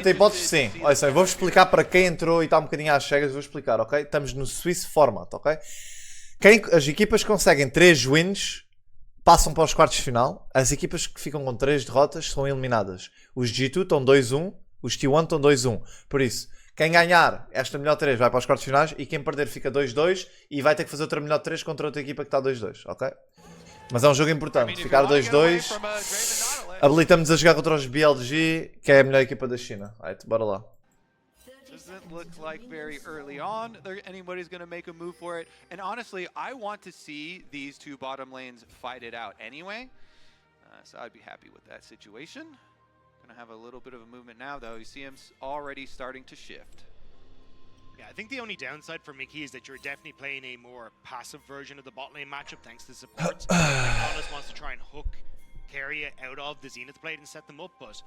Tem hipótese sim. Olha só, eu vou-vos explicar para quem entrou e está um bocadinho às cegas, vou explicar, ok? Estamos no Swiss Format, ok? As equipas que conseguem 3 wins passam para os quartos de final. As equipas que ficam com 3 derrotas são eliminadas. Os G2 estão 2-1, os T1 estão 2-1. Por isso, quem ganhar esta melhor 3 vai para os quartos finais e quem perder fica 2-2 e vai ter que fazer outra melhor 3 contra outra equipa que está 2-2, ok? Mas é um jogo importante, ficar 2-2. Habilitamos a jogar contra os BLG, que é a melhor equipa da China. Right, bora lá. Doesn't look like very early on anybody's going to make a move for it. And honestly, I want to see these two bottom lanes fight it out anyway. So I'd be happy with that situation. Gonna have a little bit of a movement now though. You see him already starting to shift. Yeah, I think the only downside for Mickey is that you're definitely playing a more passive version of the bot lane matchup thanks to support. Kamus wants to try and hook Keria out of the Zenith blade and set them up, but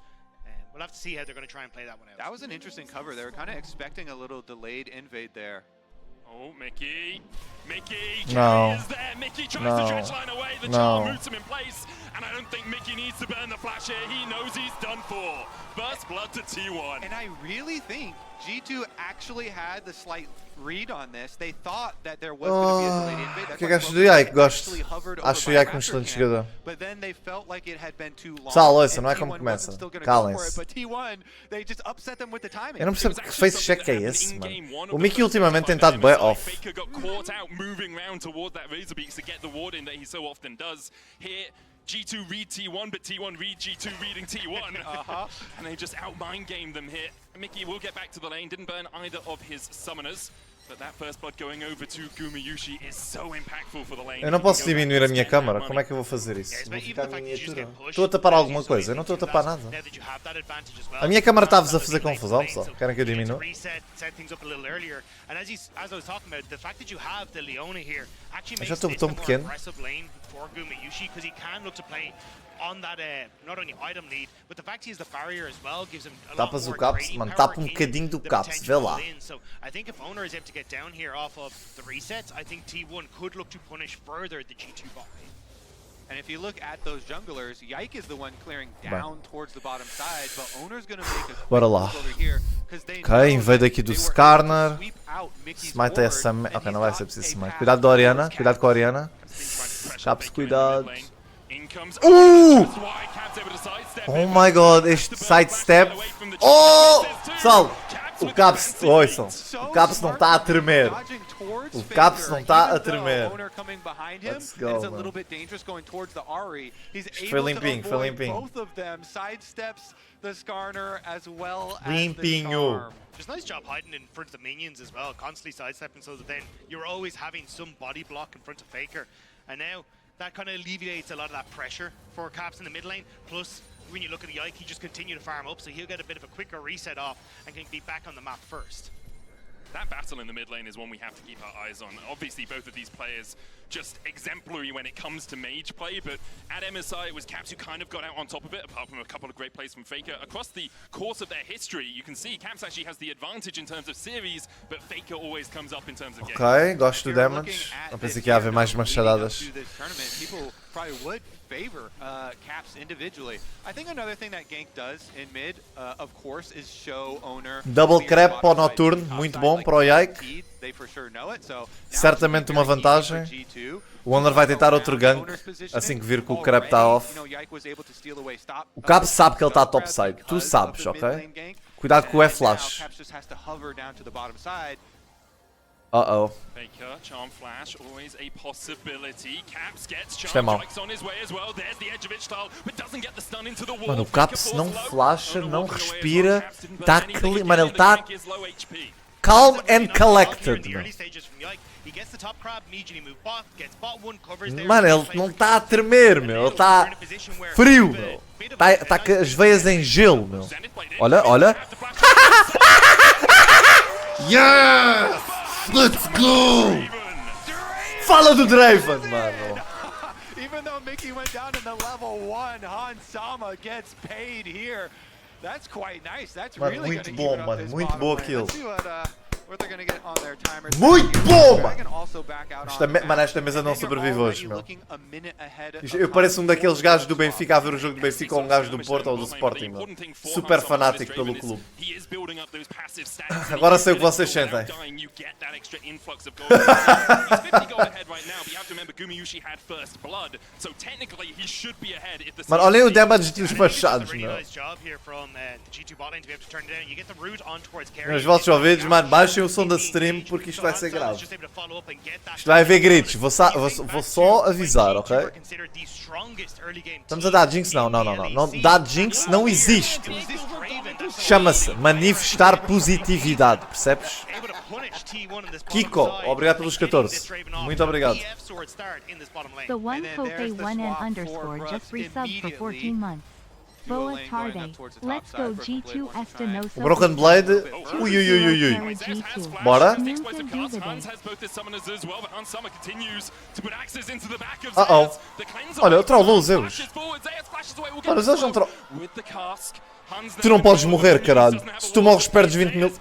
we'll have to see how they're going to try and play that one out. That was an interesting cover. They were kind of expecting a little delayed invade there. Oh, Mickey. No. Is there. Mickey tries to stretch line away. The charm roots him in place. And I don't think Mickey needs to burn the flash here. He knows he's done for. First blood to T1. And I really think G2 actually had the slight read on this. They thought that there was going to be a delayed invade. That's que why acho do Yike? Gosto. actually hovered over Acho o by Yike um Raptor excelente camp. jogador. But then they felt like it had been too long. Pessoal, ouça, and não é como T1 começa. wasn't still gonna go Calem-se. for it, but T1, they just upset them with the timing. Eu não percebo que face check é esse, mano. O Mickey ultimamente tem estado bem off. Faker got caught out moving round toward that Razor Beaks to get the ward in that he so often does. Here, G2 read T1, but T1 read G2 reading T1. And they just out-mind game them here. Mickey will get back to the lane, didn't burn either of his summoners. But that first blood going over to Gumayushi is so impactful for the lane. Eu não posso diminuir a minha câmera, como é que eu vou fazer isso? Vou ficar na miniatura. Estou a tapar alguma coisa? Eu não estou a tapar nada. A minha câmera está-vos a fazer confusão, pessoal. Querem que eu diminua? Eu já estou tão pequeno. Tapas o caps, mano, tapa um bocadinho do caps, vê lá. Get down here off of the resets, I think T1 could look to punish further the G2 bot lane. And if you look at those junglers, Yike is the one clearing down towards the bottom side, but Owner's gonna make a bora lá. Ok, invade aqui do Skarner. Smite essa... Ok, não vai ser preciso smite. Cuidado da Oriana, cuidado com a Oriana. Caps, cuidado. Oh my god, este sidestep. Oh! Pessoal! O Caps, ouçam, o Caps não está a tremer. O Caps não está a tremer. Let's go, mano. Foi limpinho, foi limpinho. Limpinho. Just nice job hiding in front of the minions as well, constantly sidestepping so that then you're always having some body block in front of Faker. And now that kind of alleviates a lot of that pressure for Caps in the mid lane. Plus, when you look at the Yike, he just continue to farm up, so he'll get a bit of a quicker reset off and can be back on the map first. That battle in the mid lane is one we have to keep our eyes on. Obviously, both of these players just exemplary when it comes to mage play, but at MSI, it was Caps who kind of got out on top of it, apart from a couple of great plays from Faker. Across the course of their history, you can see Caps actually has the advantage in terms of series, but Faker always comes up in terms of game. Ok, gosto do damage. Não pensei que ia haver mais machadadas. Probably would favor Caps individually. I think another thing that Gank does in mid, of course, is show Owner. Double crap para o Noturno, muito bom para o Yike. Certamente uma vantagem. O Owner vai tentar outro gank assim que vir que o crap está off. O Caps sabe que ele está topside, tu sabes, ok? Cuidado com o E-Flash. Uh-oh. Faker, Charm Flash, always a possibility. Caps gets Isto é mau. on his way as well. There's the edge of it style, but doesn't get the stun into the wall. Mano, o Caps não flasha, não respira. Tá mano, ele está calm and collected. Mano, ele não está a tremer, meu. Ele está frio, meu. Está com as veias em gelo, meu. Olha, olha. Yes! Let's go! Fala do Draven, mano. Even though Mickey went down in the level 1, Han Sama gets paid here. That's quite nice. That's Mano, really muito bom, mano. Muito boa kill. Muito bom, mano! Mano, esta mesa não sobrevive hoje, meu. Eu pareço um daqueles gajos do Benfica a ver o jogo do Benfica ou um gajo do Porto ou do Sporting, meu. Super fanático pelo clube. Agora sei o que vocês sentem. Mano, olhem o damage dos machados, meu. Meus vossos ouvidos, mano, baixem o som da stream porque isto vai ser grave. Isto vai haver gritos, vou só avisar, ok? Estamos a dar jinx? Não, dar jinx não existe. Chama-se manifestar positividade, percebes? Kiko, obrigado pelos 14. Muito obrigado. The one Pope 1N_ just resubbed for 14 months. Boa tarde. Let's go G2 esta no O Broken Blade. Ui. Bora. Uh-oh. Olha, eu trollou os Zeus. Olha, os Zeus não troll. Tu não podes morrer, caralho. Se tu morres, perdes 20 mil.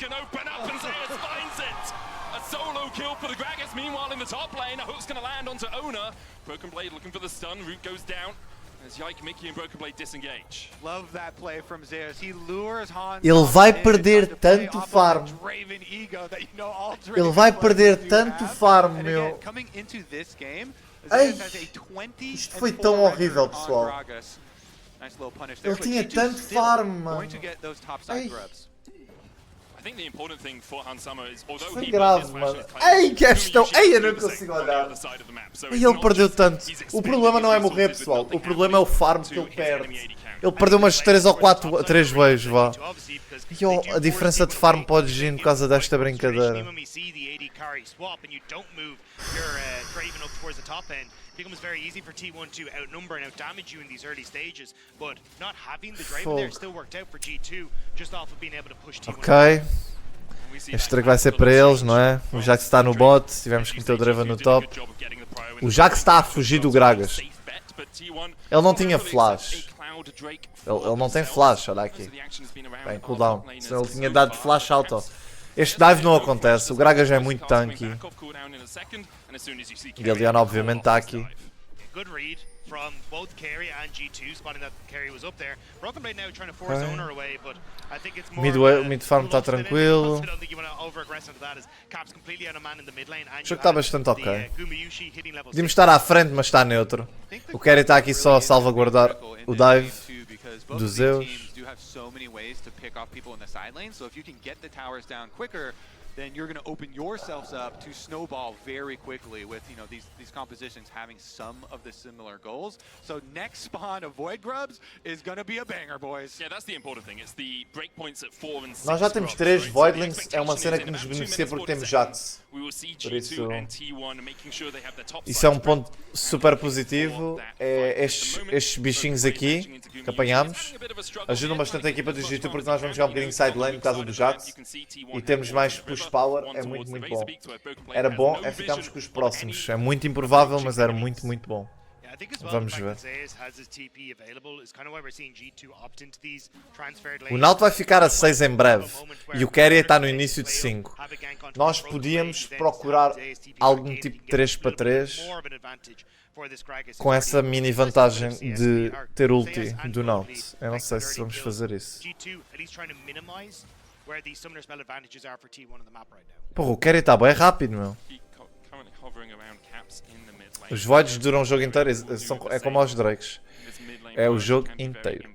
Broken Blade looking for the stun, root goes down. As Yike, Mickey and Broken Blade disengage. Love that play from Zeus. He lures Hans. Ele vai perder tanto farm. Ele vai perder tanto farm, meu. Ei, isto foi tão horrível, pessoal. Ele tinha tanto farm, mano. Ei. Foi grave, mano. Ei, questão. Ei, eu não consigo olhar. E ele perdeu tanto. O problema não é morrer, pessoal. O problema é o farm que ele perde. Ele perdeu umas 3 ou 4, 3 vezes, vá. E a diferença de farm pode vir por causa desta brincadeira. Becomes very easy for T1 to outnumber and outdamage you in these early stages, but not having the Draven there still worked out for G2 just off of being able to push T1. Ok. Este drag vai ser para eles, não é? O Jax está no bot, tivemos que meter o Draven no top. O Jax está a fugir do Gragas. Ele não tinha flash. Ele não tem flash, olha aqui. Bem, cooldown. Se ele tinha dado flash auto. Este dive não acontece, o Gragas é muito tanky. E a Leona obviamente está aqui. Mid farm está tranquilo. O jogo está bastante ok. Podíamos estar à frente, mas está neutro. O Kerry está aqui só a salvaguardar o dive do Zeus. Then you're going to open yourselves up to snowball very quickly with, you know, these compositions having some of the similar goals. So next spawn of Void Grubs is going to be a banger, boys. Yeah, that's the important thing. It's the breakpoints at 4 and 6. Nós já temos 3 Voidlings, é uma cena que nos beneficia porque temos Jax. Por isso é um ponto super positivo. É estes bichinhos aqui que apanhamos ajudam bastante a equipa do G2 porque nós vamos jogar um bocadinho side lane por causa do Jax e temos mais push power, é muito bom. Era bom é ficarmos com os próximos, é muito improvável, mas era muito bom. Vamos ver. O Naut vai ficar a 6 em breve e o Kerry está no início de 5. Nós podíamos procurar algum tipo de 3 para 3 com essa mini vantagem de ter ulti do Naut. Eu não sei se vamos fazer isso. Porra, o Kerry está bem rápido, meu. Os Voids duram o jogo inteiro, é como aos Drakes. É o jogo inteiro.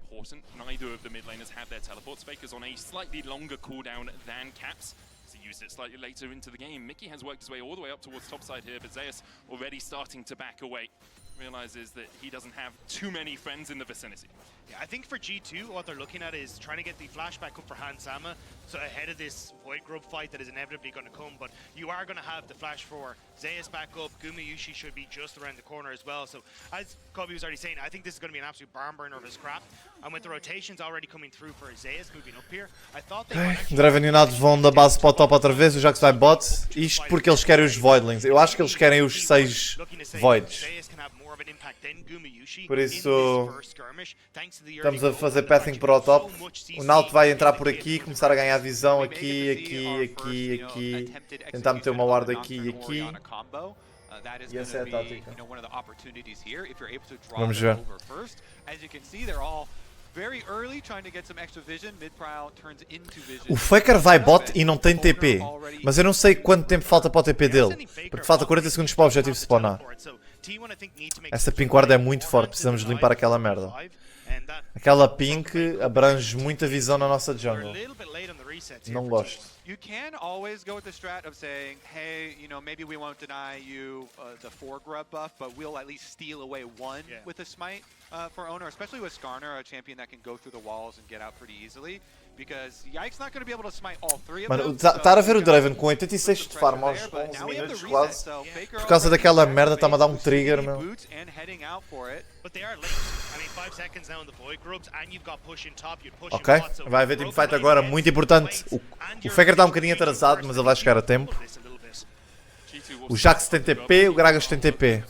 Used it slightly later into the game. Mickey has worked his way all the way up towards topside here, but Zeus already starting to back away. Realizes that he doesn't have too many friends in the vicinity. Yeah, I think for G2, what they're looking at is trying to get the flashback up for Hansama, so ahead of this Void Grub fight that is inevitably going to come, but you are going to have the flash for Zeus back up. Gumayushi should be just around the corner as well, so as Kobe was already saying, I think this is going to be an absolute barn burner of his crap, and with the rotations already coming through for Zeus moving up here, I thought they might actually... Draven e Naut vão da base para o top outra vez, o Jax vai bot, isto porque eles querem os Voidlings. Eu acho que eles querem os 6 Voids. Por isso, estamos a fazer pathing para o top. O Naut vai entrar por aqui, começar a ganhar visão aqui. Tentar meter uma ward aqui e aqui. E essa é a tática. Vamos ver. O Faker vai bot e não tem TP. Mas eu não sei quanto tempo falta para o TP dele. Porque falta 40 segundos para o objetivo spawnar. Essa pink ward é muito forte, precisamos limpar aquela merda. Aquela pink abrange muita visão na nossa jungle. Não gosto. You can always go with the strat of saying, hey, you know, maybe we won't deny you the 4 grub buff, but we'll at least steal away 1 with a smite for owner, especially with Skarner, a champion that can go through the walls and get out pretty easily. Because Yike's not going to be able to smite all 3 of them. Mano, estar a ver o Draven com 86 de farm aos 11 minutos quase. Por causa daquela merda está-me a dar um trigger, meu. Ok, vai haver teamfight agora, muito importante. O Faker está um bocadinho atrasado, mas ele vai chegar a tempo. O Jax tem TP, o Gragas tem TP.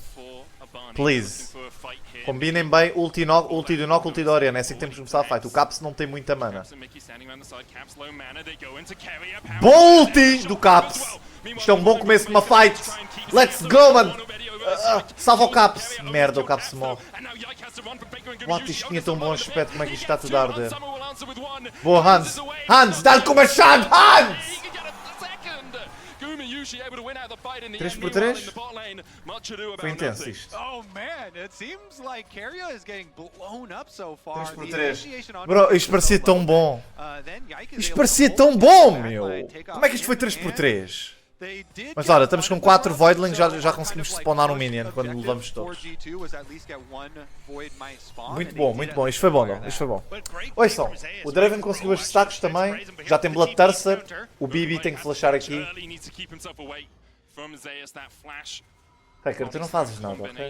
Please. Combinem bem, ulti do Knock, ulti da Orianna. É assim que temos que começar a fight. O Caps não tem muita mana. Bom ulti do Caps! Isto é um bom começo de uma fight. Let's go, mano! Salva o Caps! Merda, o Caps morre. What, isto tinha tão bom aspecto. Como é que isto está tudo a arder? Boa, Hans! Hans, dá-lhe com o machado! Hans! 3x3? Foi intenso isto. 3x3. Bro, isto parecia tão bom. Isto parecia tão bom, meu. Como é que isto foi 3x3? Mas olha, estamos com 4 Voidlings, já conseguimos spawnar um minion quando levamos todos. Muito bom, isto foi bom não, isto foi bom. Ouçam, o Draven conseguiu os stacks também, já tem Bloodthirster, o Bibi tem que flashar aqui. Faker, tu não fazes nada, ok?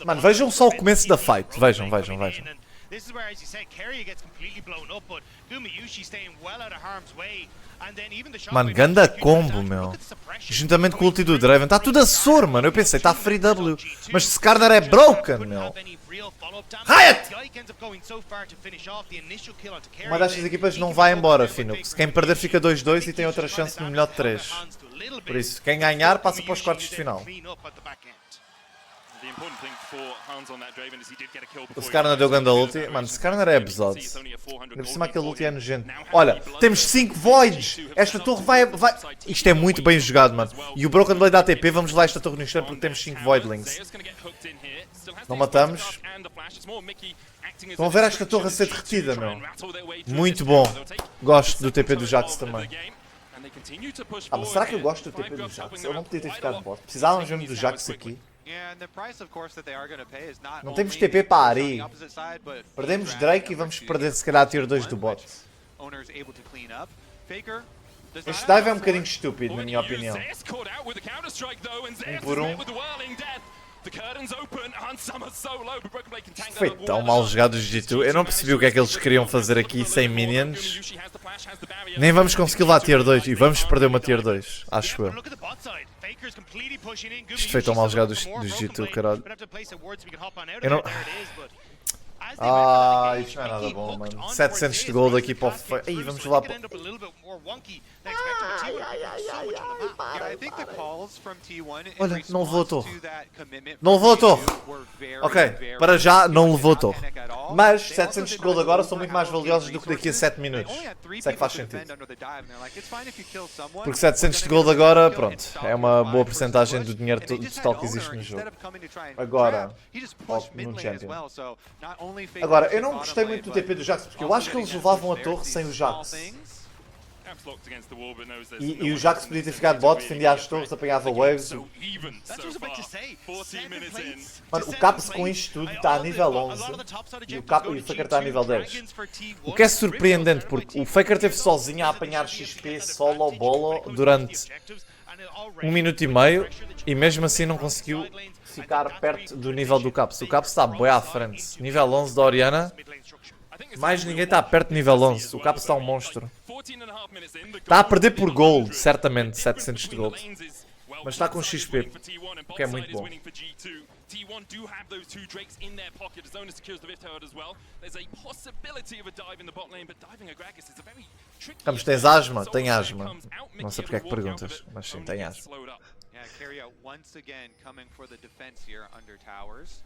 Mano, vejam só o começo da fight, vejam. This is where, as you said, Keria gets completely blown up, but Gumayushi staying well out of harm's way. And then even the shot. Mano, ganda combo, meu. Juntamente com o ulti do Draven, está tudo a sor, mano. Eu pensei, está free W. Mas Skarner é broken, meu. Riot! Uma destas equipas não vai embora, Phoenix. Quem perder fica 2-2 e tem outra chance no melhor de 3. Por isso, quem ganhar passa para os quartos de final. O Skarner deu ganda ulti. Mano, Skarner é abusado. Por cima aquele ulti é nojento. Olha, temos 5 voids. Esta torre vai... Isto é muito bem jogado, mano. E o Broken Blade da ATP, vamos lá esta torre no instante porque temos 5 voidlings. Não matamos. Estão a ver esta torre a ser derretida, meu. Muito bom. Gosto do TP do Jax também. Ah, mas será que eu gosto do TP do Jax? Eu não podia ter ficado bot. Precisávamos mesmo do Jax aqui. Não temos TP para a Ari. Perdemos Drake e vamos perder se calhar a tier 2 do bot. Este dive é um bocadinho estúpido, na minha opinião. 1 por 1. Foi tão mal jogado o G2. Eu não percebi o que é que eles queriam fazer aqui sem minions. Nem vamos conseguir lá tier 2 e vamos perder uma tier 2, acho eu. Isto foi tão mal jogado do G2, caralho. Eu não... Ah, isto não é nada bom, mano. 700 de gold aqui para o... Aí, vamos lá para... Olha, não levou a torre. Não levou a torre. Ok, para já não levou a torre. Mas 700 de gold agora são muito mais valiosos do que daqui a 7 minutos. Isso é que faz sentido. Porque 700 de gold agora, pronto, é uma boa porcentagem do dinheiro total que existe no jogo. Agora, no Champion. Agora, eu não gostei muito do TP do Jax, porque eu acho que eles levavam a torre sem o Jax. E o Jax podia ter ficado bot, defendia as torres, apanhava waves. Mano, o Caps com isto tudo está a nível 11 e o Faker está a nível 10. O que é surpreendente, porque o Faker esteve sozinho a apanhar XP solo bolo durante 1 minuto e meio e mesmo assim não conseguiu ficar perto do nível do Caps. O Caps está bem à frente. Nível 11 da Orianna. Mais ninguém está perto do nível 11. O Caps está um monstro. Está a perder por gold, certamente, 700 de gold. Mas está com XP, o que é muito bom. T1 do have those two Drakes in their pocket. Zona secures the Rift Herald as well. There's a possibility of a dive in the bot lane, but diving a Gragas is a very tricky. Camus, tens asma? Tem asma. Não sei porque é que perguntas, mas sim, tem asma. Yeah, carry out once again coming for the defense here under towers.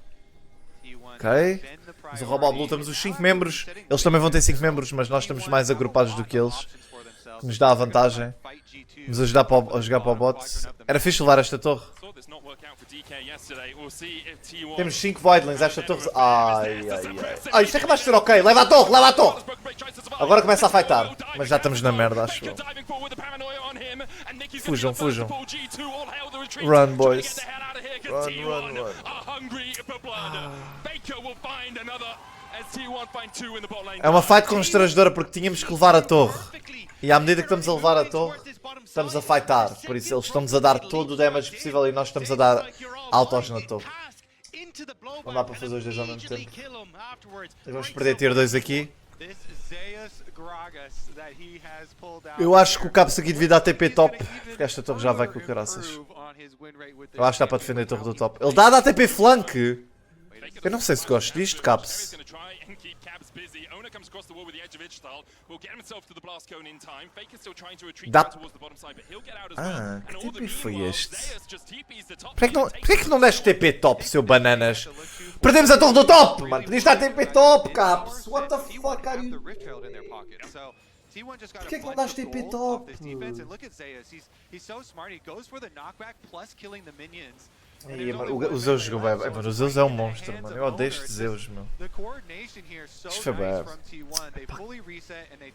Ok. Mas o Robo Blue temos os 5 membros. Eles também vão ter 5 membros, mas nós estamos mais agrupados do que eles. Que nos dá a vantagem. Vamos a jogar para o bot. Era fixe levar esta torre. Temos 5 Voidlings, esta torre. Ai, ai, ai. Ah, isto é capaz de ser ok. Leva a torre, leva a torre. Agora começa a fightar. Mas já estamos na merda, acho eu. Fujam, fujam. Run, boys. Run. É uma fight constrangedora porque tínhamos que levar a torre. E à medida que estamos a levar a torre, estamos a fightar. Por isso eles estão-nos a dar todo o damage possível e nós estamos a dar autos na torre. Não dá para fazer os dois ao mesmo tempo. Vamos perder tier 2 aqui. Eu acho que o Kamus aqui devia dar TP top. Porque esta torre já vai com o caraças. Eu acho que dá para defender a torre do top. Ele dá TP flank. Eu não sei se gosto disto, Kamus. Dá... Ah, que TP foi este? Porquê que não deste TP top, seu bananas? Perdemos a torre do top, mano. Podias dar TP top, Kamus. What the fuck are you... Porquê que não dás TP top? Aí, mano, o Zeus jogou bem. Mano, o Zeus é um monstro, mano. Eu odeio estes Zeus, meu. Isto foi bem.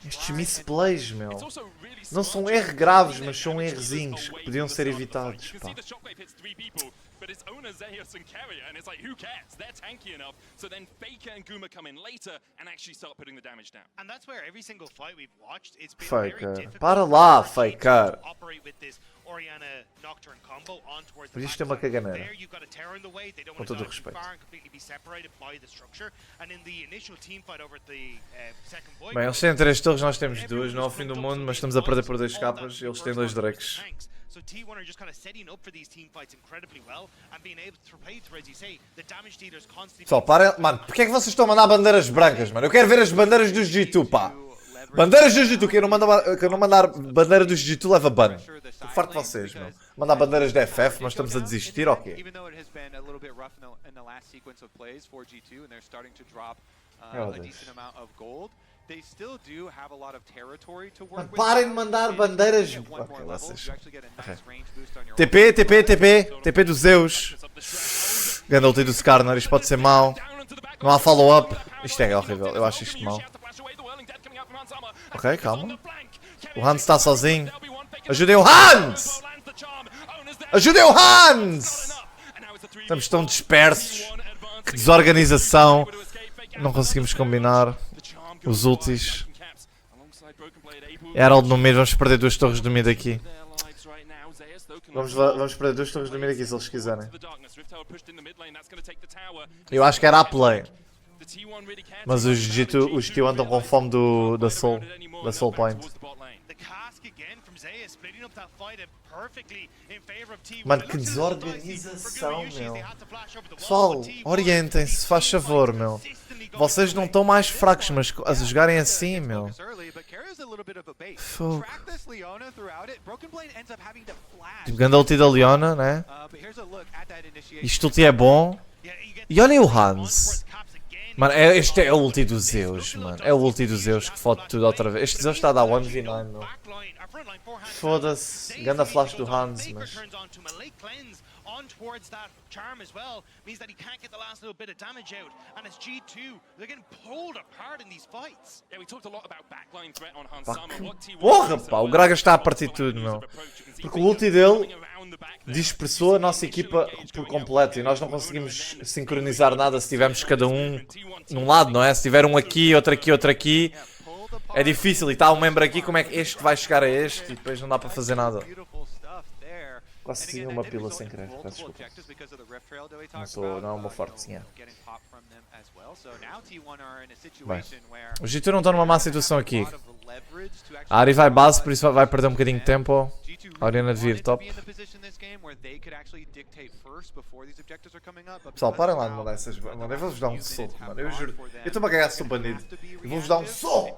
Estes misplays, meu. Não são erros graves, mas são errozinhos que podiam ser evitados, pá. But it's Ona, Zeus, and Carrier, and it's like, who cares? They're tanky enough. So then Faker and Guma come in later and actually start putting the damage down. And that's where every single fight we've watched, it's been Faker. very difficult Para lá, Faker. Operate with this Orianna Nocturne combo on towards the Por isto é uma caganeira. There you've got a terror in the way. They don't Com want to todo o dive too respeito. far and completely be separated by the structure. And in the initial team fight over the second void. Bem, eles têm 3 torres, nós temos 2. Não é o fim do mundo, mas estamos a perder por 2 capas e eles têm 2 Drakes. So T1 are just kind of setting up for these team fights incredibly well and being able to play through, as you say, the damage dealers constantly. Pessoal, parem. Mano, porque é que vocês estão a mandar bandeiras brancas, mano? Eu quero ver as bandeiras dos G2, pá. Bandeiras dos G2, quem não mandar bandeira dos G2 leva ban. Estou farto de vocês, meu. Mandar bandeiras da FF, nós estamos a desistir, ok? Mano, parem de mandar bandeiras. Ok, vocês. Okay. TP do Zeus. Ganda ulti do Skarner, isto pode ser mau. Não há follow-up. Isto é horrível, eu acho isto mau. Ok, calma. O Hans está sozinho. Ajudem o Hans! Ajudem o Hans! Estamos tão dispersos. Que desorganização. Não conseguimos combinar. Os ultis. Herald no mid, vamos perder 2 torres do mid aqui. Vamos perder 2 torres do mid aqui se eles quiserem. Eu acho que era a play. Mas os T1 estão com fome da Soul Point. Mano, que desorganização, meu. Pessoal, orientem-se, faz favor, meu. Vocês não estão mais fracos, mas a jogarem assim, meu. Fogo. Tipo, ganda ulti da Leona, né? Isto ulti é bom. E olhem o Hans. Mano, este é o ulti dos Zeus, mano. É o ulti dos Zeus que fode tudo outra vez. Este Zeus está a dar 1v9, meu. Foda-se. Ganda flash do Hans, mas... on towards that charm as well means that he can't get the last little bit of damage out, and as G2 they're getting pulled apart in these fights. Yeah, we talked a lot about backline threat on Hans Sama. Porra, pá, o Gragas está a partir tudo, meu. Porque o ulti dele dispersou a nossa equipa por completo e nós não conseguimos sincronizar nada se tivermos cada um num lado, não é? Se tiver um aqui, outro aqui, outro aqui, é difícil. E está um membro aqui, como é que este vai chegar a este e depois não dá para fazer nada. Quase uma pila sem querer, peço desculpa. Não é uma fortezinha. Bem, o G2 não está numa má situação aqui. A Ari vai base, por isso vai perder um bocadinho de tempo. A Oriana devia ir top. Pessoal, parem lá de mandar essas... Mano, eu vou-vos dar um soco, mano. Eu juro. Eu estou-me a ganhar, sou bandido. Eu vou-vos dar um soco!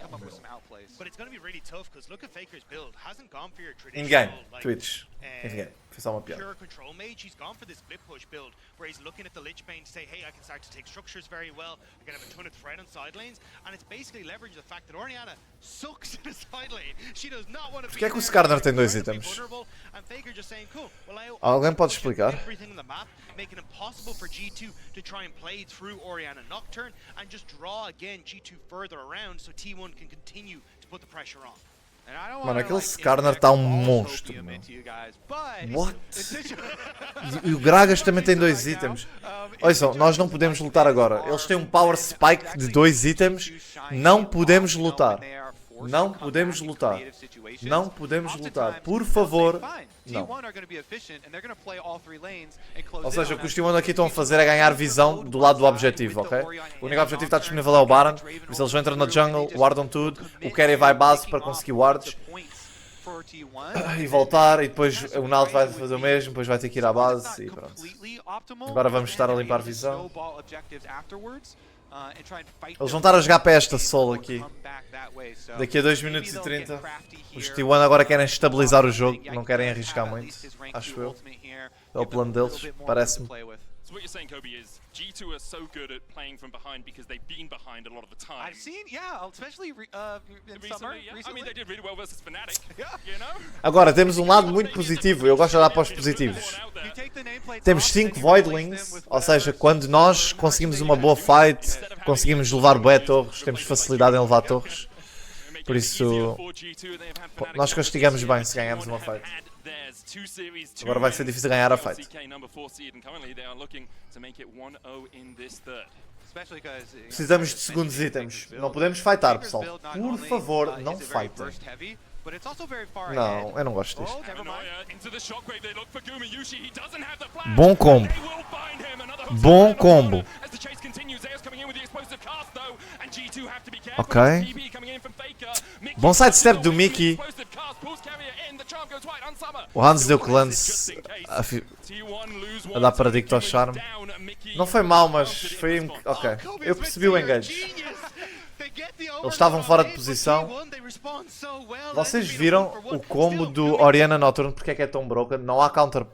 In-game, Twitch. In-game. Foi só uma piada. Pure control mage, he's gone for this flip push build, where he's looking at the Lich Bane to say, hey, I can start to take structures very well, I can have a ton of threat on side lanes, and it's basically leveraging the fact that Oriana sucks in the side lane. She does not want to be Porquê é que o Skarner tem 2 itens? Alguém pode explicar? Making it impossible for G2 to try and play through Oriana Nocturne and just draw again G2 further around so T1 can continue to put the pressure on. Mano, aquele Skarner está um monstro, meu. What? E o Gragas também tem 2 itens. Olha só, nós não podemos lutar agora. Eles têm um Power Spike de 2 itens. Não podemos lutar. Não podemos lutar. Não podemos lutar. Por favor, não. Ou seja, o que os T1 aqui estão a fazer é ganhar visão do lado do objetivo, ok? O único objetivo que está disponível é o Baron. Por isso eles entram na jungle, wardam tudo. O Kerry vai base para conseguir wards. E voltar, e depois o Nalt vai fazer o mesmo, depois vai ter que ir à base e pronto. Agora vamos estar a limpar visão. Eles vão estar a jogar para esta solo aqui. Daqui a 2 minutos e 30. Os T1 agora querem estabilizar o jogo, não querem arriscar muito, acho eu. É o plano deles, parece-me. So what you're saying, Kobe, is G2 are so good at playing from behind because they've been behind a lot of the time. I've seen, yeah, especially in summer. Yeah. Recently. I mean, they did really well versus Fnatic, you know? Agora, temos um lado muito positivo, eu gosto de olhar para os positivos. Temos 5 Voidlings, ou seja, quando nós conseguimos uma boa fight, conseguimos levar bué torres, temos facilidade em levar torres. Por isso, nós castigamos bem se ganharmos uma fight. Agora vai ser difícil ganhar a fight. Precisamos de segundos itens. Não podemos fightar, pessoal. Por favor, não fightem. Não, eu não gosto disto. Bom combo. Bom combo. Ok. Bom sidestep do Mickey. O Hans deu cleanse a dar para Dicto ao Charme. Não foi mal, mas foi... Ok, eu percebi o engage. Eles estavam fora de posição. Vocês viram o combo do Oriana Nocturne? Porque é que é tão broken? Não há counter.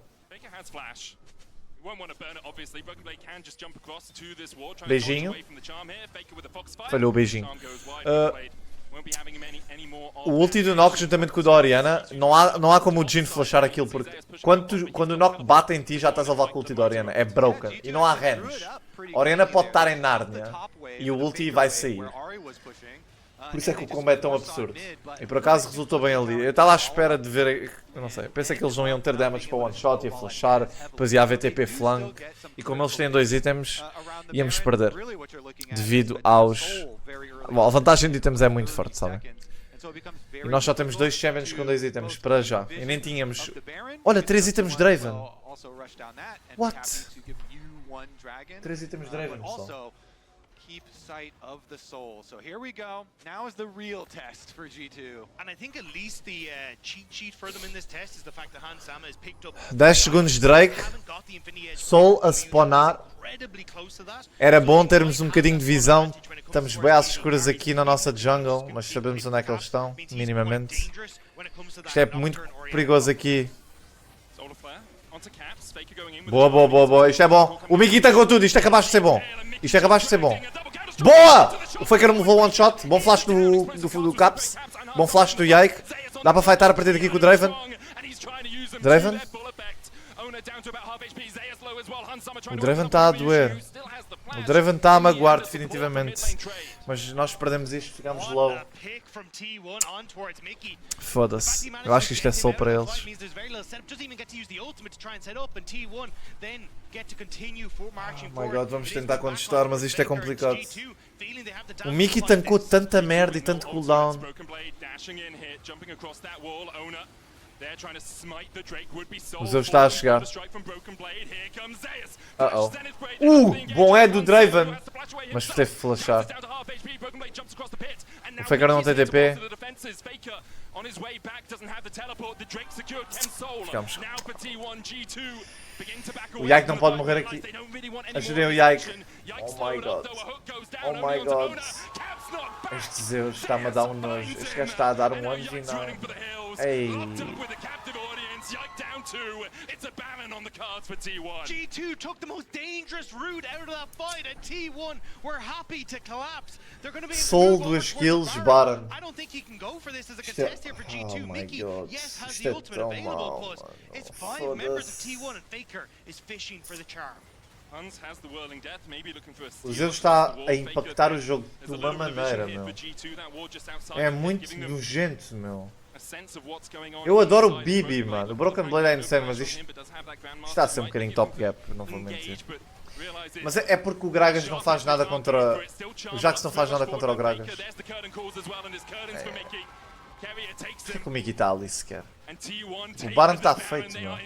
Beijinho. Falhou o beijinho. O ulti do Nox juntamente com o da Oriana, não há como o Jhin flashar aquilo, porque quando o Nox bate em ti já estás a levar com o ulti da Oriana, é broken, e não há range. A Oriana pode estar em Nárnia e o ulti vai sair. Por isso é que o combo é tão absurdo. E por acaso resultou bem ali. Eu estava à espera de ver, eu não sei, pensei que eles não iam ter damage para one shot, ia flashar, depois ia haver TP flank, e como eles têm 2 itens, íamos perder. Devido aos... Bom, a vantagem de itens é muito forte, sabem? E nós só temos 2 champions com 2 itens, para já. E nem tínhamos... Olha, 3 itens Draven. What? 3 itens Draven, pessoal. Keep sight of the soul. So here we go. Now is the real test for G2. And I think at least the cheat sheet for them in this test is the fact that Hans Sama has picked up 10 segundos Drake. Soul a spawnar. Era bom termos um bocadinho de visão. Estamos bem às escuras aqui na nossa jungle, mas sabemos onde é que eles estão, minimamente. Isto é muito perigoso aqui. Boa, boa, boa, boa. Isto é bom. O Miki tancou tudo. Isto é capaz de ser bom. Isto é capaz de ser bom. Boa! O Faker me levou one shot. Bom flash do Caps. Bom flash do Yike. Dá para fightar a partir daqui com o Draven. Draven? O Draven está a doer. O Draven está a magoar definitivamente. Mas nós perdemos isto, ficamos low. Foda-se. Eu acho que isto é só para eles. Oh my god, vamos tentar contestar, mas isto é complicado. O Mickey tancou tanta merda e tanto cooldown. O Zeus está a chegar. Bom é do Draven. Mas teve de flashar. O Faker não tem TP. Ficamos. O Yike não pode morrer aqui. Ajudem o Yike. Oh my god. Oh my god. Este Zeus está-me a dar um nojo. Este gajo está a dar um 1v9. Ei. G2 took the most dangerous route out of that fight, and T1 were happy to collapse. They're going to be Soul 2 kills, Baron. I don't think he can go for this as a contest here for G2. Oh my Mickey, god. yes, has Isto the é ultimate tão available, mau, but mano. it's 5 members of T1 and Faker is fishing for the charm. O Zeus está a impactar o jogo de uma maneira, meu. É muito nojento, meu. Eu adoro o Bibi, mano. O Broken Blade é insano, mas isto está a ser um bocadinho top gap, não vou mentir. Mas é porque o Gragas não faz nada contra... O Jax não faz nada contra o Gragas. Por que o Mickey está ali sequer? O Baron está feito, meu.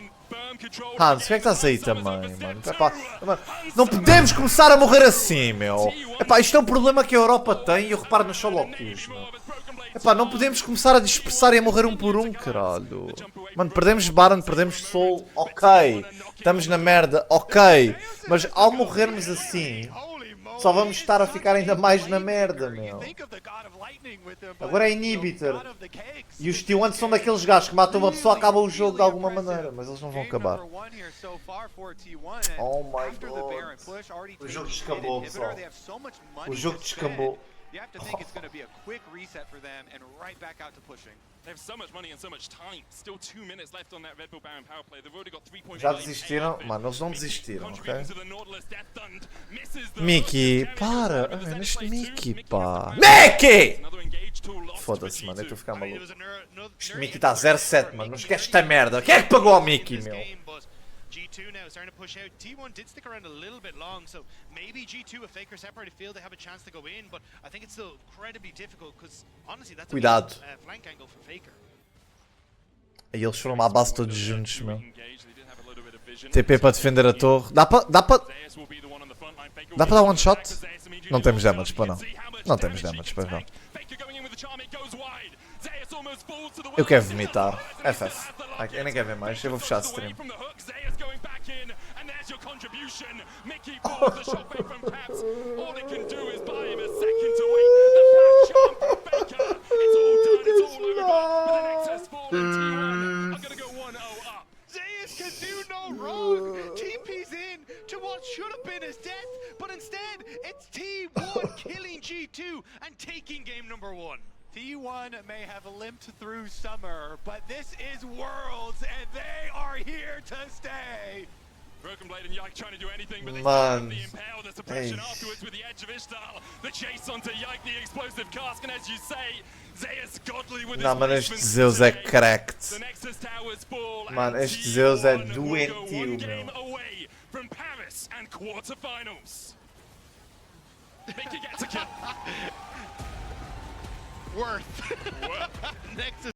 Hans, como é que estás aí também, mano? Epá, não podemos começar a morrer assim, meu. Epá, isto é um problema que a Europa tem e eu reparo nos solo queues, meu. Epá, não podemos começar a dispersar e a morrer um por um, caralho. Mano, perdemos Baron, perdemos Soul, ok. Estamos na merda, ok. Mas ao morrermos assim, só vamos estar a ficar ainda mais na merda, meu. Agora é Inhibitor. E os T1 são daqueles gajos que matam uma pessoa e acabam o jogo de alguma maneira. Mas eles não vão acabar. Oh my god. O jogo descambou, pessoal. O jogo descambou. You have to think it's going to be a quick reset for them and right back out to pushing. They have so much money and so much time. Still 2 minutes left on that Red Bull Baron power play. They've already got 3.5. Já desistiram? Mano, eles não desistiram, ok? Mickey, para! Este Mickey, pá! Mickey! Foda-se, mano, eu estou a ficar maluco. Este Mickey está 0-7, mano. Não esquece esta merda. Quem é que pagou ao Mickey, meu? G2 now starting to push out. T1 did stick around a little bit long, so maybe G2, a Faker separated field, they have a chance to go in, but I think it's still incredibly difficult because honestly, that's Cuidado. a flank angle for Faker. Aí eles foram à base todos juntos, meu. TP para defender a torre. Dá para dar one shot? Não temos damage, para não. Não temos damage, para não. Eu quero vomitar. FF. Eu nem quero ver mais, eu vou fechar a stream. TP's in to what should have been his death, but instead it's T1 killing G2 and taking game number 1. T1 may have limped through summer, but this is Worlds, and they are here to stay. Broken Blade and Yike trying to do anything, but they can't be impaled. There's the pressure afterwards with the edge of Ishtar. The chase onto Yike, the explosive cask, and as you say, Zeus godly with não, mano, este Zeus é cracked. Mano, este Zeus é doentio, meu. From Paris and quarterfinals. Mickey gets a kill. Worth. Nexus